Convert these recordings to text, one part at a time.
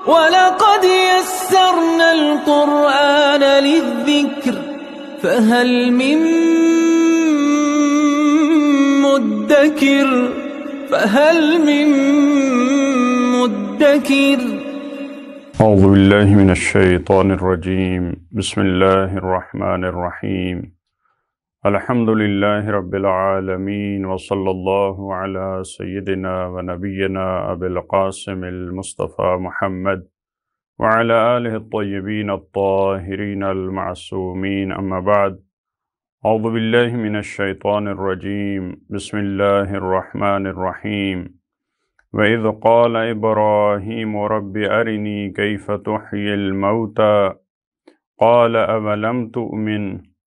وَلَقَدْ يَسَّرْنَا الْقُرْآنَ لِلذِّكْرِ فَهَلْ مِن مُّدَّكِرٍ اعوذ باللہ من الشیطان الرجیم بسم اللہ الرحمن الرحیم الحمد للہ رب العالمین وصلی اللہ علی سیدنا و نبینا ابی القاسم المصطفى محمد وعلى آلہ الطیبین الطاہرین المعصومین اما بعد اعوذ باللہ من الشیطان الرجیم بسم اللہ الرحمن الرحیم وَإِذْ قَالَ إِبْرَاهِيمُ رَبِّ أَرِنِي كَيْفَ تُحْيِي الْمَوْتَى قَالَ أَوَلَمْ تُؤْمِنْ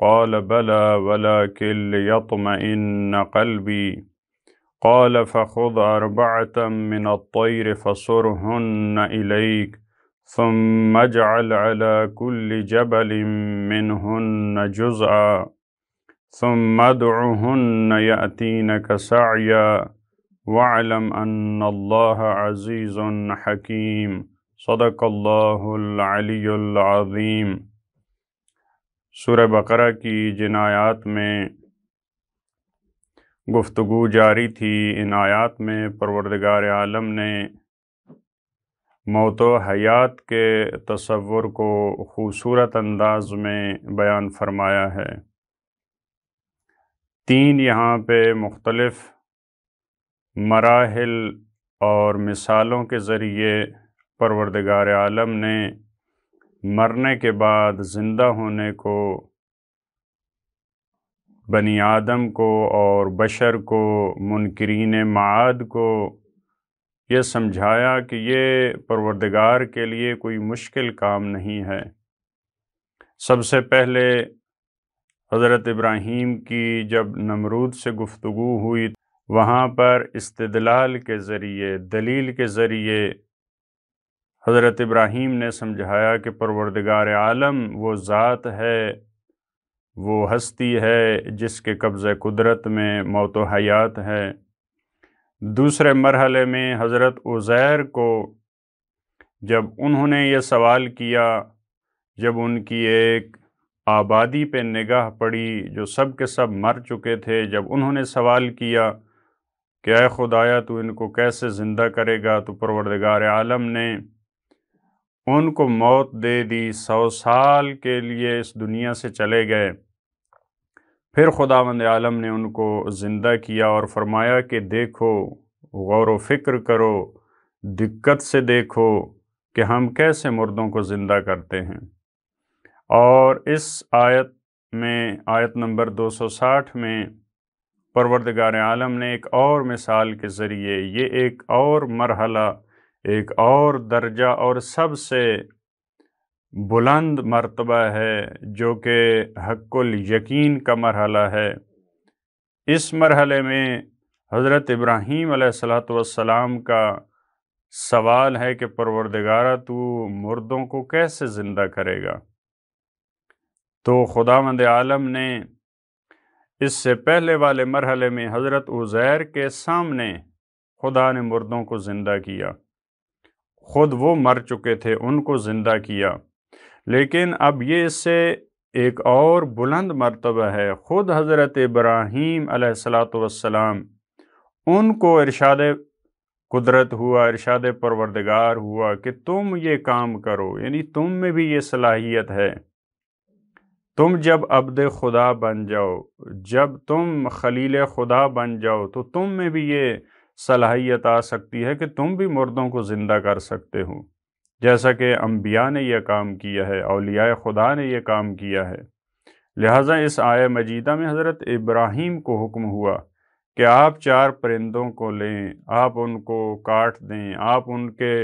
قَالَ بَلَى وَلَكِنْ لِيَطْمَئِنَّ قَلْبِي قَالَ فَخُذْ أَرْبَعَةً مِّنَ الطَّيْرِ فَصُرْهُنَّ إِلَيْكَ ثُمَّ اجْعَلْ عَلَى كُلِّ جَبَلٍ مِّنْهُنَّ جُزْءًا ثُمَّ ادْعُهُنَّ يَأْتِينَكَ سَعْيًا وَاعْلَمْ أَنَّ اللَّهَ عَزِيزٌ حَكِيمٌ صدق اللہ العلی العظیم۔ سورہ بقرہ کی جن آیات میں گفتگو جاری تھی، ان آیات میں پروردگار عالم نے موت و حیات کے تصور کو خوبصورت انداز میں بیان فرمایا ہے۔ تین یہاں پہ مختلف مراحل اور مثالوں کے ذریعے پروردگار عالم نے مرنے کے بعد زندہ ہونے کو بنی آدم کو اور بشر کو، منکرین معاد کو یہ سمجھایا کہ یہ پروردگار کے لیے کوئی مشکل کام نہیں ہے۔ سب سے پہلے حضرت ابراہیم کی جب نمرود سے گفتگو ہوئی، وہاں پر استدلال کے ذریعے، دلیل کے ذریعے حضرت ابراہیم نے سمجھایا کہ پروردگار عالم وہ ذات ہے، وہ ہستی ہے جس کے قبضہ قدرت میں موت و حیات ہے۔ دوسرے مرحلے میں حضرت عزیر کو جب انہوں نے یہ سوال کیا، جب ان کی ایک آبادی پہ نگاہ پڑی جو سب کے سب مر چکے تھے، جب انہوں نے سوال کیا کہ اے خدایا تو ان کو کیسے زندہ کرے گا، تو پروردگار عالم نے ان کو موت دے دی، 100 سال کے لیے اس دنیا سے چلے گئے۔ پھر خداوند عالم نے ان کو زندہ کیا اور فرمایا کہ دیکھو، غور و فکر کرو، دقت سے دیکھو کہ ہم کیسے مردوں کو زندہ کرتے ہیں۔ اور اس آیت میں، آیت نمبر 260 میں پروردگار عالم نے ایک اور مثال کے ذریعے، یہ ایک اور مرحلہ، ایک اور درجہ اور سب سے بلند مرتبہ ہے جو کہ حق الیقین کا مرحلہ ہے۔ اس مرحلے میں حضرت ابراہیم علیہ السلام کا سوال ہے کہ پروردگارہ تو مردوں کو کیسے زندہ کرے گا؟ تو خداوند عالم نے اس سے پہلے والے مرحلے میں حضرت عزیر کے سامنے خدا نے مردوں کو زندہ کیا، خود وہ مر چکے تھے، ان کو زندہ کیا۔ لیکن اب یہ اس سے ایک اور بلند مرتبہ ہے، خود حضرت ابراہیم علیہ السلام ان کو ارشاد قدرت ہوا، ارشاد پروردگار ہوا کہ تم یہ کام کرو، یعنی تم میں بھی یہ صلاحیت ہے۔ تم جب عبد خدا بن جاؤ، جب تم خلیل خدا بن جاؤ، تو تم میں بھی یہ صلاحیت آ سکتی ہے کہ تم بھی مردوں کو زندہ کر سکتے ہو، جیسا کہ انبیاء نے یہ کام کیا ہے، اولیاء خدا نے یہ کام کیا ہے۔ لہٰذا اس آیہ مجیدہ میں حضرت ابراہیم کو حکم ہوا کہ آپ 4 پرندوں کو لیں، آپ ان کو کاٹ دیں، آپ ان کے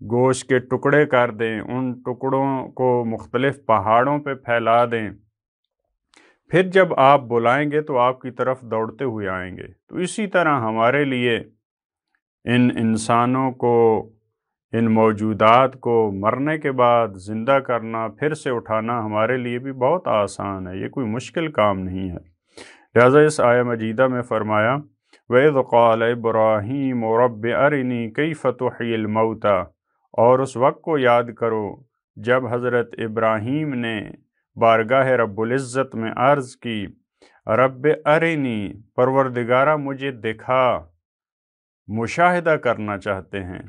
گوشت کے ٹکڑے کر دیں، ان ٹکڑوں کو مختلف پہاڑوں پہ پھیلا دیں، پھر جب آپ بلائیں گے تو آپ کی طرف دوڑتے ہوئے آئیں گے۔ تو اسی طرح ہمارے لیے ان انسانوں کو، ان موجودات کو مرنے کے بعد زندہ کرنا، پھر سے اٹھانا ہمارے لیے بھی بہت آسان ہے، یہ کوئی مشکل کام نہیں ہے۔ لہٰذا اس آیہ مجیدہ میں فرمایا وَإِذْ قَالَ إِبْرَاهِيمُ رَبِّ أَرِنِي كَيْفَ تُحْيِي الْمَوْتَى، اور اس وقت کو یاد کرو جب حضرت ابراہیم نے بارگاہ رب العزت میں عرض کی، رب ارنی، پروردگارہ مجھے دکھا، مشاہدہ کرنا چاہتے ہیں،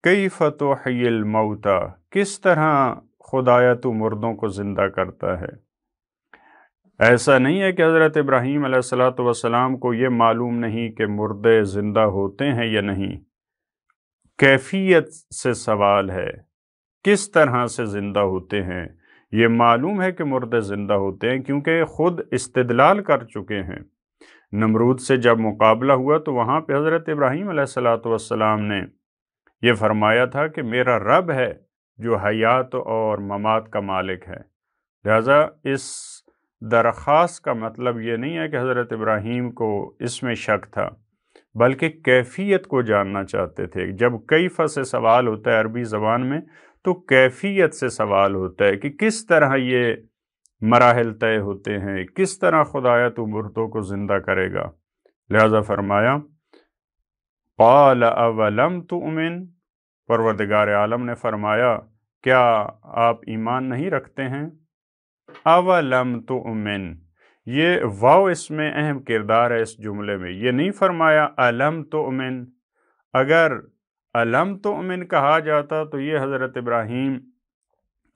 کیف تحیی الموتى، کس طرح خدایا تو مردوں کو زندہ کرتا ہے۔ ایسا نہیں ہے کہ حضرت ابراہیم علیہ السلام کو یہ معلوم نہیں کہ مردے زندہ ہوتے ہیں یا نہیں، کیفیت سے سوال ہے، کس طرح سے زندہ ہوتے ہیں۔ یہ معلوم ہے کہ مردے زندہ ہوتے ہیں کیونکہ خود استدلال کر چکے ہیں۔ نمرود سے جب مقابلہ ہوا تو وہاں پہ حضرت ابراہیم علیہ السلام نے یہ فرمایا تھا کہ میرا رب ہے جو حیات اور ممات کا مالک ہے۔ لہذا اس درخواست کا مطلب یہ نہیں ہے کہ حضرت ابراہیم کو اس میں شک تھا، بلکہ کیفیت کو جاننا چاہتے تھے۔ جب کیف سے سوال ہوتا ہے عربی زبان میں تو کیفیت سے سوال ہوتا ہے کہ کس طرح یہ مراحل طے ہوتے ہیں، کس طرح خدایا تو مردوں کو زندہ کرے گا۔ لہذا فرمایا قال اولم تؤمن، پروردگار عالم نے فرمایا کیا آپ ایمان نہیں رکھتے ہیں؟ اولم تؤمن، یہ واو اس میں اہم کردار ہے اس جملے میں، یہ نہیں فرمایا الم تؤمن۔ اگر الم تؤمن کہا جاتا تو یہ حضرت ابراہیم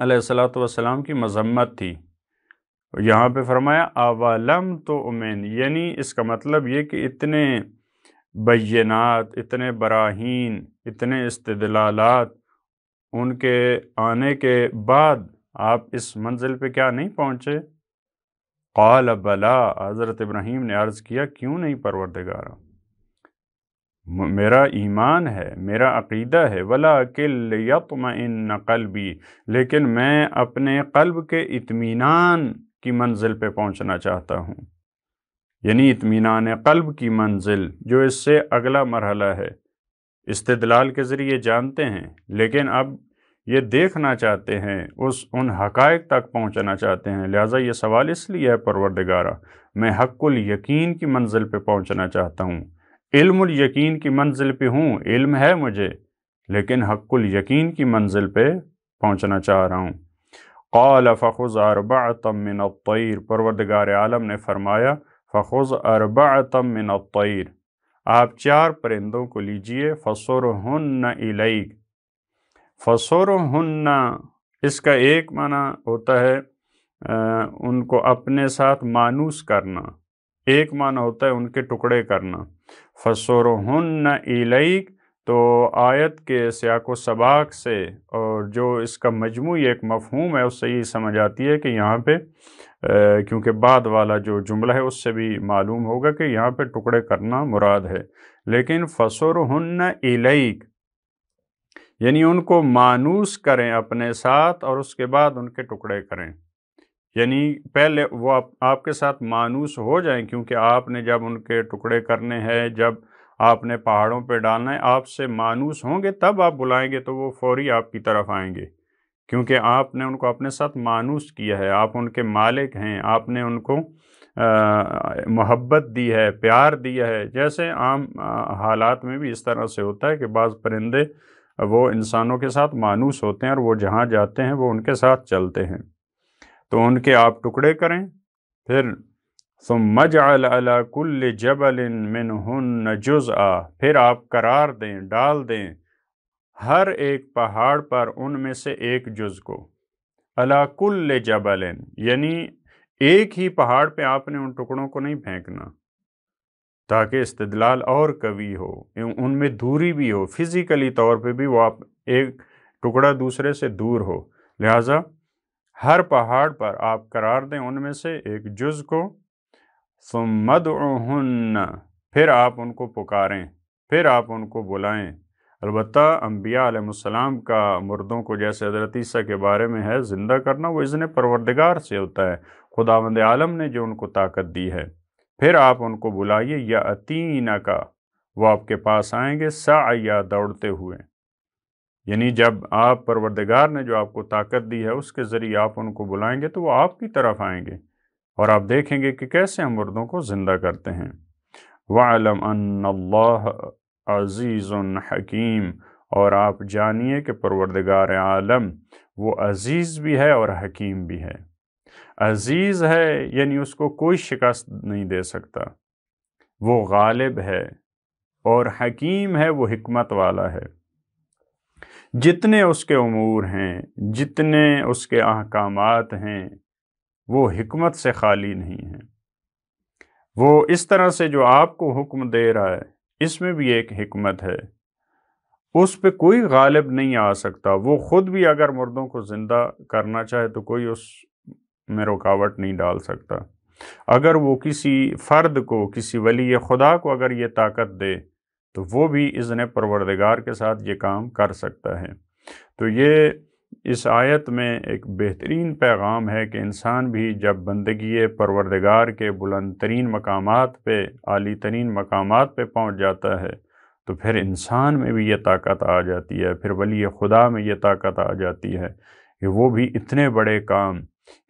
علیہ السلام کی مذمت تھی۔ یہاں پہ فرمایا اولم تؤمن، یعنی اس کا مطلب یہ کہ اتنے بینات، اتنے براہین، اتنے استدلالات ان کے آنے کے بعد آپ اس منزل پہ کیا نہیں پہنچے؟ قال بلا، حضرت ابراہیم نے عرض کیا کیوں نہیں پروردگارا، میرا ایمان ہے، میرا عقیدہ ہے، وَلَٰكِن لِيَطْمَئِنَّ قَلْبِي، لیکن میں اپنے قلب کے اطمینان کی منزل پہ پہنچنا چاہتا ہوں، یعنی اطمینان قلب کی منزل، جو اس سے اگلا مرحلہ ہے۔ استدلال کے ذریعے جانتے ہیں لیکن اب یہ دیکھنا چاہتے ہیں، ان حقائق تک پہنچنا چاہتے ہیں۔ لہٰذا یہ سوال اس لیے ہے پروردگارہ، میں حق الیقین کی منزل پہ پہنچنا چاہتا ہوں، علم الیقین کی منزل پہ ہوں، علم ہے مجھے، لیکن حق الیقین کی منزل پہ پہنچنا چاہ رہا ہوں۔ قال فخذ اربعۃ من الطیر، پروردگار عالم نے فرمایا فخذ اربعۃ من الطیر، آپ 4 پرندوں کو لیجئے، فصرہن الیک، فصرہن اس کا ایک معنی ہوتا ہے ان کو اپنے ساتھ مانوس کرنا، ایک معنی ہوتا ہے ان کے ٹکڑے کرنا۔ فصرہن الیک تو آیت کے سیاق و سباق سے اور جو اس کا مجموعی ایک مفہوم ہے اس سے یہ سمجھ آتی ہے کہ یہاں پہ کیونکہ بعد والا جو جملہ ہے اس سے بھی معلوم ہوگا کہ یہاں پہ ٹکڑے کرنا مراد ہے، لیکن فصرہن الیک یعنی ان کو مانوس کریں اپنے ساتھ اور اس کے بعد ان کے ٹکڑے کریں، یعنی پہلے وہ آپ کے ساتھ مانوس ہو جائیں، کیونکہ آپ نے جب ان کے ٹکڑے کرنے ہیں، جب آپ نے پہاڑوں پہ ڈالنا ہے، آپ سے مانوس ہوں گے تب آپ بلائیں گے تو وہ فوری آپ کی طرف آئیں گے، کیونکہ آپ نے ان کو اپنے ساتھ مانوس کیا ہے، آپ ان کے مالک ہیں، آپ نے ان کو محبت دی ہے، پیار دیا ہے۔ جیسے عام حالات میں بھی اس طرح سے ہوتا ہے کہ بعض پرندے وہ انسانوں کے ساتھ مانوس ہوتے ہیں اور وہ جہاں جاتے ہیں وہ ان کے ساتھ چلتے ہیں، تو ان کے آپ ٹکڑے کریں، پھر ثم اجعل علی کل جبل منہن جزءا، پھر آپ قرار دیں، ڈال دیں ہر ایک پہاڑ پر ان میں سے ایک جز کو، علی کل جبل یعنی ایک ہی پہاڑ پہ آپ نے ان ٹکڑوں کو نہیں پھینکنا تاکہ استدلال اور قوی ہو، ان میں دوری بھی ہو، فزیکلی طور پہ بھی وہ آپ ایک ٹکڑا دوسرے سے دور ہو، لہٰذا ہر پہاڑ پر آپ قرار دیں ان میں سے ایک جز کو، ثم ادعوہن، پھر آپ ان کو پکاریں، پھر آپ ان کو بلائیں۔ البتہ انبیاء علیہ السلام کا مردوں کو جیسے حضرت عیسیٰ کے بارے میں ہے زندہ کرنا، وہ اذن پروردگار سے ہوتا ہے، خداوند عالم نے جو ان کو طاقت دی ہے۔ پھر آپ ان کو بلائیے، یأتینک، وہ آپ کے پاس آئیں گے، سعیا، دوڑتے ہوئے، یعنی جب آپ پروردگار نے جو آپ کو طاقت دی ہے اس کے ذریعے آپ ان کو بلائیں گے تو وہ آپ کی طرف آئیں گے اور آپ دیکھیں گے کہ کیسے ہم مردوں کو زندہ کرتے ہیں۔ وَاعْلَمْ أَنَّ اللَّهَ عَزِيزٌ حَكِيمٌ، اور آپ جانیے کہ پروردگار عالم وہ عزیز بھی ہے اور حکیم بھی ہے۔ عزیز ہے یعنی اس کو کوئی شکست نہیں دے سکتا، وہ غالب ہے، اور حکیم ہے، وہ حکمت والا ہے۔ جتنے اس کے امور ہیں، جتنے اس کے احکامات ہیں، وہ حکمت سے خالی نہیں ہیں۔ وہ اس طرح سے جو آپ کو حکم دے رہا ہے، اس میں بھی ایک حکمت ہے، اس پہ کوئی غالب نہیں آ سکتا۔ وہ خود بھی اگر مردوں کو زندہ کرنا چاہے تو کوئی اس میں رکاوٹ نہیں ڈال سکتا۔ اگر وہ کسی فرد کو، کسی ولی خدا کو اگر یہ طاقت دے تو وہ بھی اذن پروردگار کے ساتھ یہ کام کر سکتا ہے۔ تو یہ اس آیت میں ایک بہترین پیغام ہے کہ انسان بھی جب بندگی پروردگار کے بلند ترین مقامات پہ، عالی ترین مقامات پہ پہنچ جاتا ہے تو پھر انسان میں بھی یہ طاقت آ جاتی ہے، پھر ولی خدا میں یہ طاقت آ جاتی ہے کہ وہ بھی اتنے بڑے کام،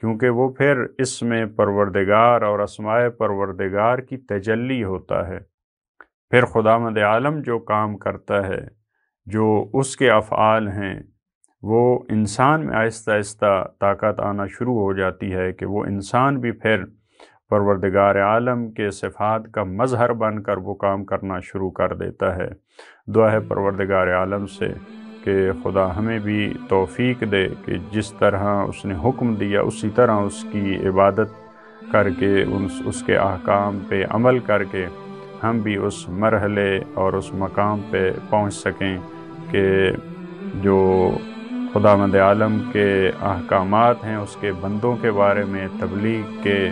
کیونکہ وہ پھر اس میں پروردگار اور اسماء پروردگار کی تجلی ہوتا ہے۔ پھر خداوند عالم جو کام کرتا ہے، جو اس کے افعال ہیں، وہ انسان میں آہستہ آہستہ طاقت آنا شروع ہو جاتی ہے کہ وہ انسان بھی پھر پروردگار عالم کے صفات کا مظہر بن کر وہ کام کرنا شروع کر دیتا ہے۔ دعا ہے پروردگار عالم سے کہ خدا ہمیں بھی توفیق دے کہ جس طرح اس نے حکم دیا اسی طرح اس کی عبادت کر کے، اس کے احکام پہ عمل کر کے ہم بھی اس مرحلے اور اس مقام پہ پہنچ سکیں کہ جو خداوند عالم کے احکامات ہیں، اس کے بندوں کے بارے میں تبلیغ کے،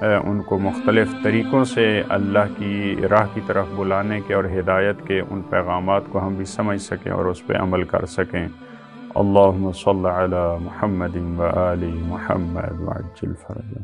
ان کو مختلف طریقوں سے اللہ کی راہ کی طرف بلانے کے اور ہدایت کے ان پیغامات کو ہم بھی سمجھ سکیں اور اس پہ عمل کر سکیں۔ اللہم صل علی محمد و آل محمد وعجل فرجہ۔